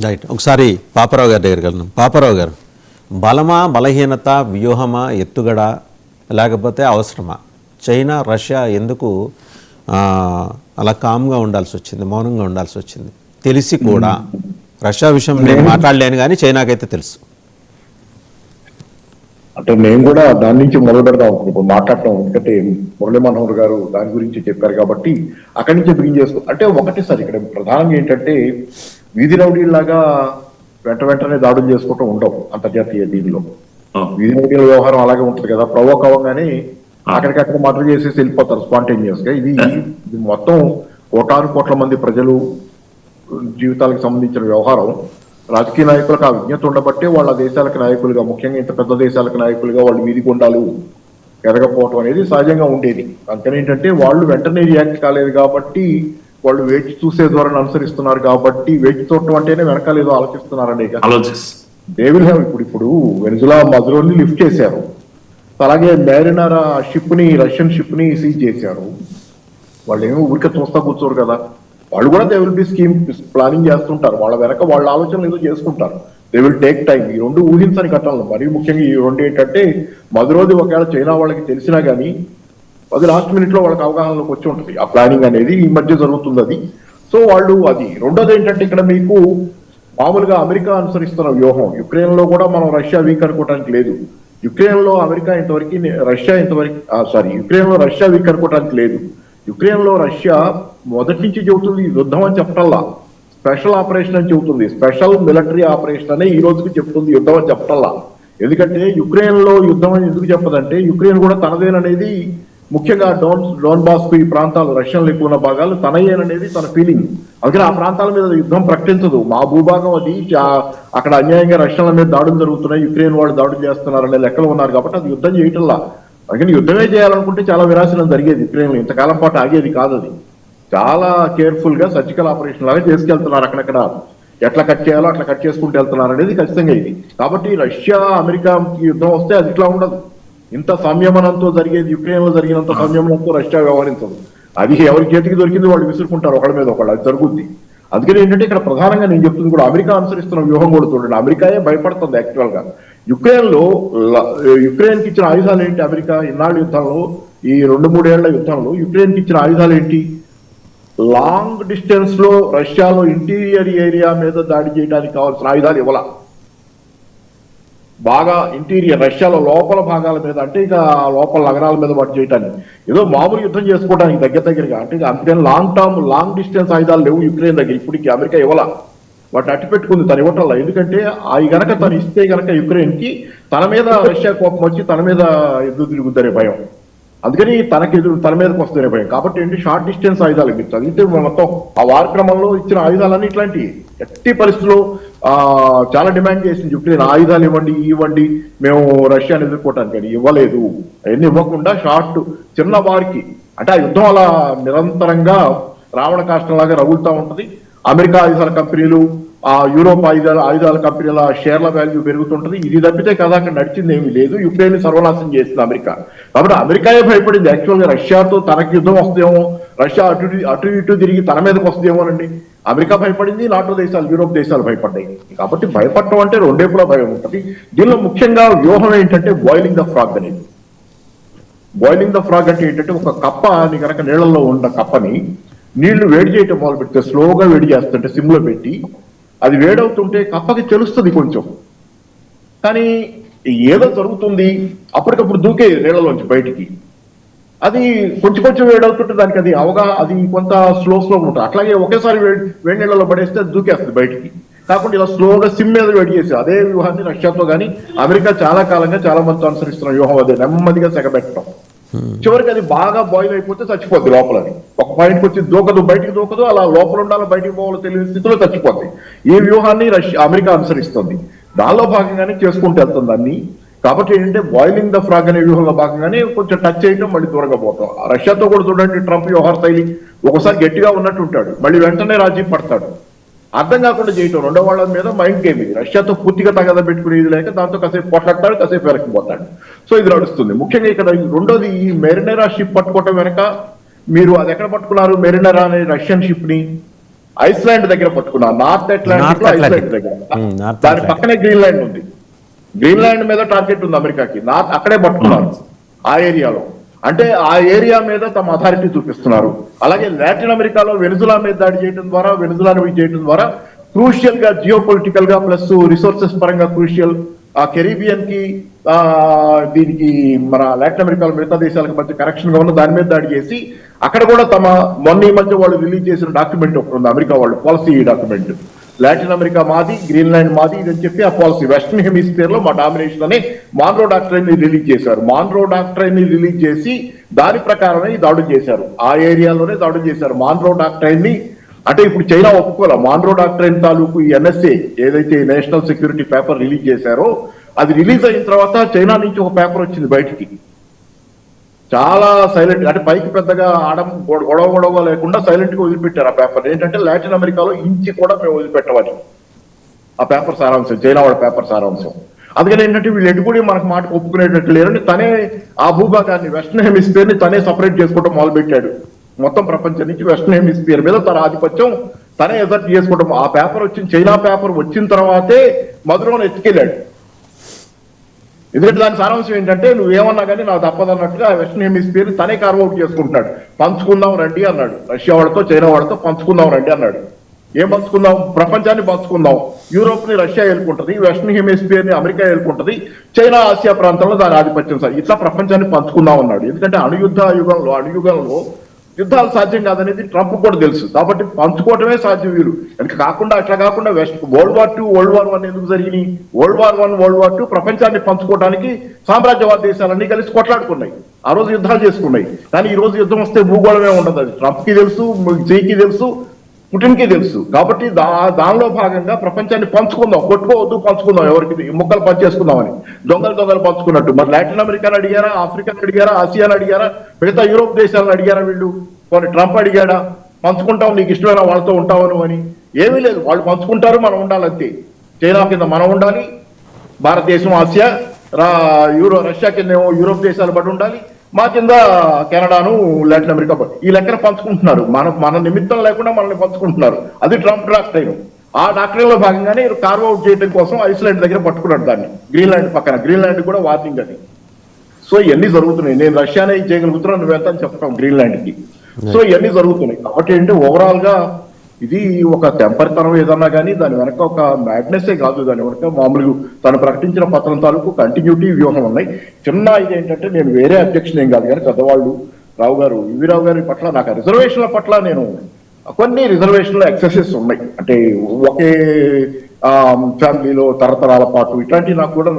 Right. ఒకసారి పాపారావు గారి దగ్గరికి వెళ్దాం. పాపారావు గారు, బలమా, బలహీనత, వ్యూహమా, ఎత్తుగడ, లేకపోతే అవసరమా? చైనా, రష్యా ఎందుకు అలా కామ్గా ఉండాల్సి వచ్చింది, మౌనంగా ఉండాల్సి వచ్చింది? తెలిసి కూడా రష్యా విషయం నేను మాట్లాడలేను, కానీ చైనాకైతే తెలుసు. అంటే నేను కూడా దాని నుంచి మొదలు పెడదాం ఇప్పుడు మాట్లాడటం. ఎందుకంటే మురళీ మనోహర్ గారు దాని గురించి చెప్పారు కాబట్టి అక్కడి నుంచే బిగిన్ చేసుకో. అంటే ఒకటి సార్, ఇక్కడ ప్రధానంగా ఏంటంటే వీధి రౌడీలాగా వెంటనే దాడులు చేసుకోవటం ఉండవు అంతర్జాతీయ దీనిలో. వీధి రౌడీల వ్యవహారం అలాగే ఉంటుంది కదా, ప్రవోక్ అవ్వగానే అక్కడికక్కడ మర్డర్ చేసేసి వెళ్ళిపోతారు స్పాంటేనియస్ గా. ఇది మొత్తం కోట్ల మంది ప్రజలు జీవితాలకు సంబంధించిన వ్యవహారం. రాజకీయ నాయకులకు ఆ విజ్ఞత ఉండబట్టే వాళ్ళ దేశాలకు నాయకులుగా, ముఖ్యంగా ఇంత పెద్ద దేశాలకు నాయకులుగా వాళ్ళు వీధి గుండాలు ఎదగపోవటం అనేది సహజంగా ఉండేది. అందుకని ఏంటంటే వాళ్ళు వెంటనే రియాక్ట్ కాలేదు కాబట్టి, వాళ్ళు వేచి చూసే ధోరణి అనుసరిస్తున్నారు కాబట్టి, వేచి చూడటం అంటేనే వెనకాలేదో ఆలోచిస్తున్నారనే దే విల్ హ్యావ్. ఇప్పుడు వెనిజులా మధురోని లిఫ్ట్ చేశారు, అలాగే మ్యారినర్ షిప్ ని, రష్యన్ షిప్ ని సీజ్ చేశారు. వాళ్ళు ఏమో ఊరికే చూస్తా కూర్చోరు కదా, వాళ్ళు కూడా they will be scheme planning చేస్తుంటారు. వాళ్ళ వెనక వాళ్ళ ఆలోచనలు ఏదో చేసుకుంటారు. They will take time. ఈ రెండు ఊహించని ఘటనలు, మరీ ముఖ్యంగా ఈ రెండు ఏంటంటే మధురోది ఒకవేళ చైనా వాళ్ళకి తెలిసినా కానీ అది లాస్ట్ మినిట్ లో వాళ్ళకి అవగాహనలోకి వచ్చి ఉంటుంది. ఆ ప్లానింగ్ అనేది ఈ మధ్య జరుగుతుంది అది. సో వాళ్ళు అది. రెండోది ఏంటంటే ఇక్కడ మీకు మామూలుగా అమెరికా అనుసరిస్తున్న వ్యూహం, యుక్రెయిన్ లో కూడా మనం రష్యా వీక్ అనుకోవడానికి లేదు. యుక్రెయిన్ లో అమెరికా ఇంతవరకు, యుక్రెయిన్ లో రష్యా వీక్ అనుకోవడానికి లేదు. యుక్రెయిన్ లో రష్యా మొదటి నుంచి చెబుతుంది యుద్ధం అని చెప్పటల్లా, స్పెషల్ ఆపరేషన్ అని చెబుతుంది. స్పెషల్ మిలిటరీ ఆపరేషన్ అనే ఈ రోజుకి చెప్తుంది, యుద్ధం అని చెప్పటల్లా. ఎందుకంటే యుక్రెయిన్ లో యుద్ధం అని ఎందుకు చెప్పదంటే, యుక్రెయిన్ కూడా తనదేననేది, ముఖ్యంగా డోన్బాస్కు ఈ ప్రాంతాలు, రష్యన్లు ఎక్కువ ఉన్న భాగాలు తనయేననేది తన ఫీలింగ్. అందుకని ఆ ప్రాంతాల మీద యుద్ధం ప్రకటించదు. మా భూభాగం అది, అక్కడ అన్యాయంగా రష్యన్ల మీద దాడులు జరుగుతున్నాయి, యుక్రెయిన్ వాళ్ళు దాడులు చేస్తున్నారనే లెక్కలు ఉన్నారు కాబట్టి అది యుద్ధం చేయటంలా. అందుకని యుద్ధమే చేయాలనుకుంటే చాలా వినాశనం జరిగేది యుక్రెయిన్ లో, ఇంతకాలం పాటు ఆగేది కాదు. అది చాలా కేర్ఫుల్ గా సర్జికల్ ఆపరేషన్ లాగా చేసుకెళ్తున్నారు. అక్కడక్కడ ఎట్లా కట్ చేయాలో అట్లా కట్ చేసుకుంటూ వెళ్తున్నారు అనేది ఖచ్చితంగా ఇది. కాబట్టి రష్యా అమెరికా యుద్ధం వస్తే అది ఇట్లా ఉండదు. ఇంత సంయమనంతో జరిగేది, యుక్రెయిన్ లో జరిగినంత సంయమనంతో రష్యా వ్యవహరించదు. అది ఎవరి చేతికి దొరికింది వాళ్ళు విసురుకుంటారు ఒకళ్ళ మీద ఒకళ్ళు, అది జరుగుద్ది. అందుకని ఏంటంటే ఇక్కడ ప్రధానంగా నేను చెప్తుంది కూడా అమెరికా అనుసరిస్తున్న వ్యూహం కూడా చూడండి. అమెరికాయే భయపడుతుంది యాక్చువల్ గా. యుక్రెయిన్ కి ఇచ్చిన ఆయుధాలు ఏంటి? అమెరికా ఇన్నాళ్ళ యుద్ధంలో, ఈ 2-3 ఏళ్ల యుద్ధంలో యుక్రెయిన్ కి ఇచ్చిన ఆయుధాలు ఏంటి? లాంగ్ డిస్టెన్స్ లో రష్యాలో ఇంటీరియర్ ఏరియా మీద దాడి చేయడానికి కావాల్సిన ఆయుధాలు ఇవ్వాల. బాగా ఇంటీరియర్ రష్యాలో లోపల భాగాల మీద, అంటే ఇక లోపల నగరాల మీద వాటి చేయడానికి, ఏదో మామూలు యుద్ధం చేసుకోవడానికి దగ్గరగా, అంటే అందుకని లాంగ్ డిస్టెన్స్ ఆయుధాలు లేవు యుక్రెయిన్ దగ్గర. ఇప్పటికి అమెరికా ఇవ్వాల, వాటిని అట్టి పెట్టుకుంది తను ఇవ్వటంలా. ఎందుకంటే అవి గనక తను ఇస్తే గనక యుక్రెయిన్ కి తన మీద రష్యా కోపం వచ్చి తన మీద ఎదురు తిరుగుతారే భయం. అందుకని తన మీదకి వస్తుందనే భయం. కాబట్టి ఏంటి, షార్ట్ డిస్టెన్స్ ఆయుధాలు మీరు చదివితే మొత్తం ఆ వార్ క్రమంలో ఇచ్చిన ఆయుధాలన్నీ ఇట్లాంటి ఎట్టి పరిస్థితుల్లో చాలా డిమాండ్ చేసింది యుక్రెయిన్, ఆయుధాలు ఇవ్వండి మేము రష్యాని ఎదుర్కోవటానికి. అని ఇవ్వలేదు. అవన్నీ ఇవ్వకుండా షార్ట్ చిన్న వారికి, అంటే ఆ యుద్ధం అలా నిరంతరంగా రావణ కాష్టంలాగా రగులుతూ ఉంటది. అమెరికా ఆయుధాల కంపెనీలు, యూరోప్ ఆయుధాల కంపెనీల షేర్ల వాల్యూ పెరుగుతుంటది. ఇది తప్పితే కదా అక్కడ నడిచింది ఏమీ లేదు. యుక్రెయిన్ ని చేసింది అమెరికా. కాబట్టి అమెరికాయే భయపడింది యాక్చువల్ గా. రష్యాతో తనకి యుద్ధం వస్తుందేమో, రష్యా అటు ఇటు తిరిగి తన మీదకి వస్తుందేమోనండి. అమెరికా భయపడింది, నాటో దేశాలు, యూరోప్ దేశాలు భయపడ్డాయి. కాబట్టి భయపడటం అంటే రెండేపులా భయం ఉంటుంది. దీనిలో ముఖ్యంగా వ్యూహం ఏంటంటే బాయిలింగ్ ద ఫ్రాగ్ అనేది. బాయిలింగ్ ద ఫ్రాగ్ అంటే ఏంటంటే, ఒక కప్పని కనుక నీళ్లలో ఉన్న కప్పని నీళ్లు వేడి చేయటం మొదలు పెడితే, స్లోగా వేడి చేస్తుంటే సిమ్లో పెట్టి, అది వేడవుతుంటే కప్పకి తెలుస్తుంది కొంచెం, కానీ ఏదో జరుగుతుంది, అప్పటికప్పుడు దూకే నీళ్ళలోంచి బయటికి. అది కొంచెం వేడవుతుంటే దానికి అది కొంత స్లో ఉంటుంది. అట్లాగే ఒకేసారి వేడి నీళ్ళలో పడేస్తే అది దూకేస్తుంది బయటికి. కాకుండా ఇలా స్లోగా సిమ్ మీద వేడి చేసి, అదే వ్యూహాన్ని రష్యాతో కానీ అమెరికా చాలా కాలంగా చాలా మంది అనుసరిస్తున్న వ్యూహం అదే, నెమ్మదిగా సెగబెట్టడం. చివరికి అది బాగా బాయిల్ అయిపోతే చచ్చిపోద్ది లోపల. అది ఒక పాయింట్కి వచ్చి బయటికి దూకదు, అలా లోపల ఉండాలో బయటికి పోవాలో తెలియని స్థితిలో చచ్చిపోద్ది. ఈ వ్యూహాన్ని అమెరికా అనుసరిస్తుంది. దానిలో భాగంగానే చేసుకుంటూ వెళ్తుంది అన్ని. కాబట్టి ఏంటంటే బాయిలింగ్ ద ఫ్రాగ్ అనే వ్యూహంలో భాగంగానే కొంచెం టచ్ చేయడం, మళ్ళీ దూరంగా పోతాం. రష్యాతో కూడా చూడండి, ట్రంప్ వ్యవహార శైలి ఒకసారి గట్టిగా ఉన్నట్టు ఉంటాడు, మళ్ళీ వెంటనే రాజీ పడతాడు. అర్థం కాకుండా చేయటం, రెండో వాళ్ళ మీద మైండ్ గేమ్ ఇది. రష్యాతో పూర్తిగా తగద పెట్టుకునేది లేక దాంతో కాసేపు పొట్లాడతాడు, కాసేపు వెనక్కిపోతాడు. సో ఇది నడుస్తుంది. ముఖ్యంగా ఇక్కడ రెండోది, ఈ మెరినెరా షిప్ పట్టుకోవటం వెనక మీరు అది ఎక్కడ పట్టుకున్నారు? మెరినెరా అనే రష్యన్ షిప్ ని ఐస్లాండ్ దగ్గర పట్టుకున్నారు, నార్త్ అట్లాంటిక్ లో ఐస్లాండ్ దగ్గర. నార్త్ దాని పక్కనే గ్రీన్లాండ్ ఉంది, గ్రీన్లాండ్ మీద టార్గెట్ ఉంది అమెరికాకి, అక్కడే పట్టుకున్నారు ఆ ఏరియాలో. అంటే ఆ ఏరియా మీద తమ అథారిటీ చూపిస్తున్నారు. అలాగే లాటిన్ అమెరికాలో వెనుజులా మీద దాడి చేయడం ద్వారా, వెనుజులాను చేయడం ద్వారా క్రూషియల్ గా జియో పొలిటికల్ గా ప్లస్ రిసోర్సెస్ పరంగా క్రూషియల్ ఆ కెరీబియన్ కి దీనికి మన లాటిన్ అమెరికాలో మిగతా దేశాలకు మధ్య కరెక్షన్ గా ఉన్న దాని మీద దాడి చేసి అక్కడ కూడా మొన్న ఈ మధ్య వాళ్ళు రిలీజ్ చేసిన డాక్యుమెంట్ ఒకటి ఉంది, అమెరికా వాళ్ళు పాలసీ డాక్యుమెంట్, లాటిన్ అమెరికా మాది, గ్రీన్లాండ్ మాది ఇదని చెప్పి ఆ పాలసీ వెస్టర్న్ హెమిస్ఫియర్ లో మా డామినేషన్ అని మాన్రో డాక్ట్రైన్ ని రిలీజ్ చేశారు. మాన్రో డాక్ట్రైన్ ని రిలీజ్ చేసి దాని ప్రకారమే దాడులు చేశారు, ఆ ఏరియాలోనే దాడులు చేశారు. మాన్రో డాక్ట్రైన్ ని అంటే ఇప్పుడు చైనా ఒప్పుకోలే, మాన్రో డాక్ట్రైన్ తాలూకు ఈ ఎన్ఎస్ఏ ఏదైతే నేషనల్ సెక్యూరిటీ పేపర్ రిలీజ్ చేశారో అది రిలీజ్ అయిన తర్వాత చైనా నుంచి ఒక పేపర్ వచ్చింది బయటికి, చాలా సైలెంట్, అంటే పైకి పెద్దగా గొడవ లేకుండా సైలెంట్ గా వదిలిపెట్టారు ఆ పేపర్. ఏంటంటే లాటిన్ అమెరికాలో ఇంచి కూడా మేము వదిలిపెట్టమని ఆ పేపర్ సారాంశం, చైనా వాళ్ళ పేపర్ సారాంశం. అందుకని ఏంటంటే వీళ్ళు ఎటు కూడా మనకు మాట ఒప్పుకునేటట్లు లేరని తనే ఆ భూభాగాన్ని వెస్టర్న్ హెమిస్ఫియర్ ని తనే సపరేట్ చేసుకోవడం మొదలుపెట్టాడు. మొత్తం ప్రపంచం నుంచి వెస్టర్న్ హెమిస్ఫియర్ మీద తన ఆధిపత్యం తనే ఎజర్ట్ చేసుకోవడం. ఆ పేపర్ వచ్చింది, చైనా పేపర్ వచ్చిన తర్వాతే మధురను ఎత్తుకెళ్ళాడు. ఎందుకంటే దాని సారాంశం ఏంటంటే నువ్వేమన్నా కానీ నాకు తప్పదన్నట్టుగా వెస్టర్న్ హెమిస్ఫియర్ తనే కార్వౌట్ చేసుకుంటున్నాడు. పంచుకుందాం రండి అన్నాడు, రష్యా వాళ్ళతో చైనా వాళ్ళతో పంచుకుందాం రండి అన్నాడు. ఏం పంచుకుందాం, ప్రపంచాన్ని పంచుకుందాం, యూరోప్ ని రష్యా ఏలుకుంటది, వెస్టర్న్ హెమిస్ఫియర్ ని అమెరికా ఏలుకుంటది, చైనా ఆసియా ప్రాంతంలో దాని ఆధిపత్యం సార్, ఇట్లా ప్రపంచాన్ని పంచుకుందాం అన్నాడు. ఎందుకంటే అణుయుగంలో యుద్ధాలు సాధ్యం కాదనేది ట్రంప్ కూడా తెలుసు, కాబట్టి పంచుకోవటమే సాధ్యం వీరు. అట్లా కాకుండా world war II, world war I ఎందుకు జరిగినాయి, world war I, world war II ప్రపంచాన్ని పంచుకోవడానికి సామ్రాజ్యవాద దేశాలన్నీ కలిసి కొట్లాడుకున్నాయి, ఆ రోజు యుద్ధాలు చేసుకున్నాయి. కానీ ఈ రోజు యుద్ధం వస్తే భూగోళమే ఉండదు, అది ట్రంప్ కి తెలుసు, జైకి తెలుసు, పుటిన్ కి తెలుసు. కాబట్టి దానిలో భాగంగా ప్రపంచాన్ని పంచుకుందాం, కొట్టుకోవద్దు, పంచుకుందాం, ఎవరికి ముక్కలు పంచేసుకుందామని దొంగలు పంచుకున్నట్టు. మరి లాటిన్ అమెరికాను అడిగారా, ఆఫ్రికాను అడిగారా, ఆసియాను అడిగారా, మిగతా యూరోప్ దేశాలను అడిగారా వీళ్ళు? కొన్ని ట్రంప్ అడిగాడా పంచుకుంటాం నీకు ఇష్టమైన వాళ్ళతో ఉంటావను అని? ఏమీ లేదు, వాళ్ళు పంచుకుంటారు, మనం ఉండాలంతే. చైనా కింద మనం ఉండాలి, భారతదేశం ఆసియా, రష్యా కింద ఏమో యూరోప్ దేశాలు బట్టి ఉండాలి, మా కింద కెనడాను లాటిన్ అమెరికా ఈ లెక్కన పంచుకుంటున్నారు. మన నిమిత్తం లేకుండా మనల్ని పంచుకుంటున్నారు. అది ట్రంప్ డాక్ట్రైన్. ఆ డాక్ట్రైన్ లో భాగంగానే కార్వౌట్ చేయడం కోసం ఐస్లాండ్ దగ్గర పట్టుకున్నాడు దాన్ని, గ్రీన్లాండ్ పక్కన. గ్రీన్లాండ్ కూడా వార్నింగ్ అది. సో ఇవన్నీ జరుగుతున్నాయి. నేను రష్యానే చేయగలుగుతున్నాను, నువ్వు ఎంత అని చెప్పడం గ్రీన్లాండ్ కి. సో ఇవన్నీ జరుగుతున్నాయి. కాబట్టి ఏంటంటే ఓవరాల్ గా ఇది ఒక టెంపరితనం ఏదన్నా కానీ దాని వెనక ఒక మ్యాడ్నెస్సే కాదు, దాని వెనక మామూలుగా తను ప్రకటించిన పత్రం తాలూకు కంటిన్యూటీ వ్యూహం ఉన్నాయి. చిన్న ఇది ఏంటంటే నేను వేరే అధ్యక్షుడు ఏం కాదు కానీ పెద్దవాళ్ళు రావు గారి పట్ల నాకు రిజర్వేషన్ల పట్ల నేను కొన్ని రిజర్వేషన్ల ఎక్సెసెస్ ఉన్నాయి. అంటే ఒకే ఫ్యామిలీలో తరతరాల పాటు ఇట్లాంటివి నాకు కూడా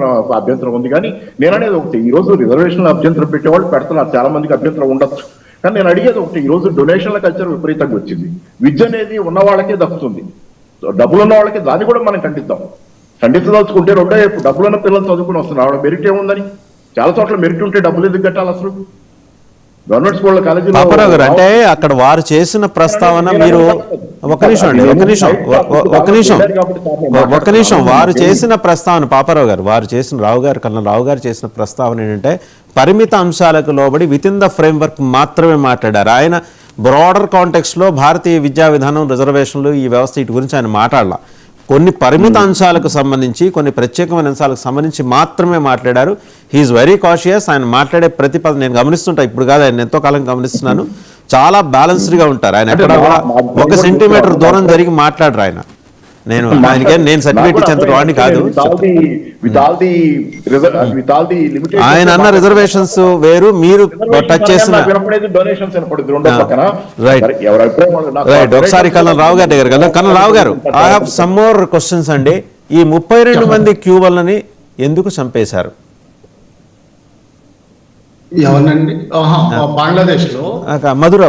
అభ్యంతరం ఉంది. కానీ నేను అనేది ఒకటి, ఈ రోజు రిజర్వేషన్ల అభ్యంతరం పెట్టేవాళ్ళు పెడుతున్నారు, చాలా మందికి అభ్యంతరం ఉండొచ్చు. కానీ నేను అడిగేది ఒకటి, ఈ రోజు డొనేషన్ల కల్చర్ విపరీతంగా వచ్చింది. విద్య అనేది ఉన్న వాళ్ళకే దక్కుతుంది, డబ్బులు ఉన్న వాళ్ళకి దాన్ని కూడా మనం ఖండించదలుచుకుంటే రెండో డబ్బులున్న పిల్లలు చదువుకుని వస్తున్నారు, ఆవిడ మెరిట్ ఏముందని? చాలా చోట్ల మెరిట్ ఉంటే డబ్బులు ఎందుకు కట్టాలి అసలు? గవర్నమెంట్ స్కూళ్ళ కాలేజీలో అంటే అక్కడ వారు చేసిన ప్రస్తావన మీరు ఒక నిమిషం వారు చేసిన ప్రస్తావన కన్నా రావు గారు చేసిన ప్రస్తావన ఏంటంటే పరిమిత అంశాలకు లోబడి వితిన్ ద ఫ్రేమ్వర్క్ మాత్రమే మాట్లాడారు. ఆయన బ్రాడర్ కాంటెక్స్ట్లో భారతీయ విద్యా విధానం, రిజర్వేషన్లు, ఈ వ్యవస్థ వీటి గురించి ఆయన మాట్లాడాల. కొన్ని పరిమిత అంశాలకు సంబంధించి, కొన్ని ప్రత్యేకమైన అంశాలకు సంబంధించి మాత్రమే మాట్లాడారు. He is very cautious. ఆయన మాట్లాడే ప్రతి పదం నేను గమనిస్తుంటా, ఇప్పుడు కాదు, ఆయన ఎంతో కాలం గమనిస్తున్నాను. చాలా బ్యాలెన్స్డ్గా ఉంటారు ఆయన. ఎక్కడ కూడా ఒక సెంటీమీటర్ దూరం జరిగి మాట్లాడరు ఆయన. నేను సర్టిఫికేట్ ఇచ్చేంత వాడిని కాదు. ఆయన అన్న రిజర్వేషన్స్ వేరు, మీరు టచ్ చేసిన రైట్. ఒకసారి కల్నల్ రావు గారి దగ్గర కల్నల్ రావు గారు, I have some more questions అండి. ఈ 32 మంది క్యూబల్ని ఎందుకు చంపేశారు? ఎవరినండి? బంగ్లాదేశ్ లో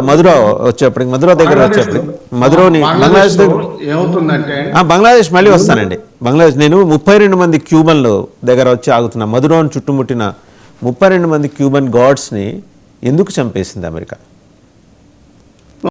మధుర వచ్చేప్పటికి, మధుర దగ్గర వచ్చేప్పటికి, మధురని బంగ్లాదేశ్ ఏమవుతుందంటే, బంగ్లాదేశ్ మళ్ళీ వస్తానండి. బంగ్లాదేశ్ నేను 32 మంది క్యూబన్లు దగ్గర వచ్చి ఆగుతున్నా. మధురని చుట్టుముట్టిన 32 మంది క్యూబన్ గాడ్స్ని ఎందుకు చంపేసింది అమెరికా?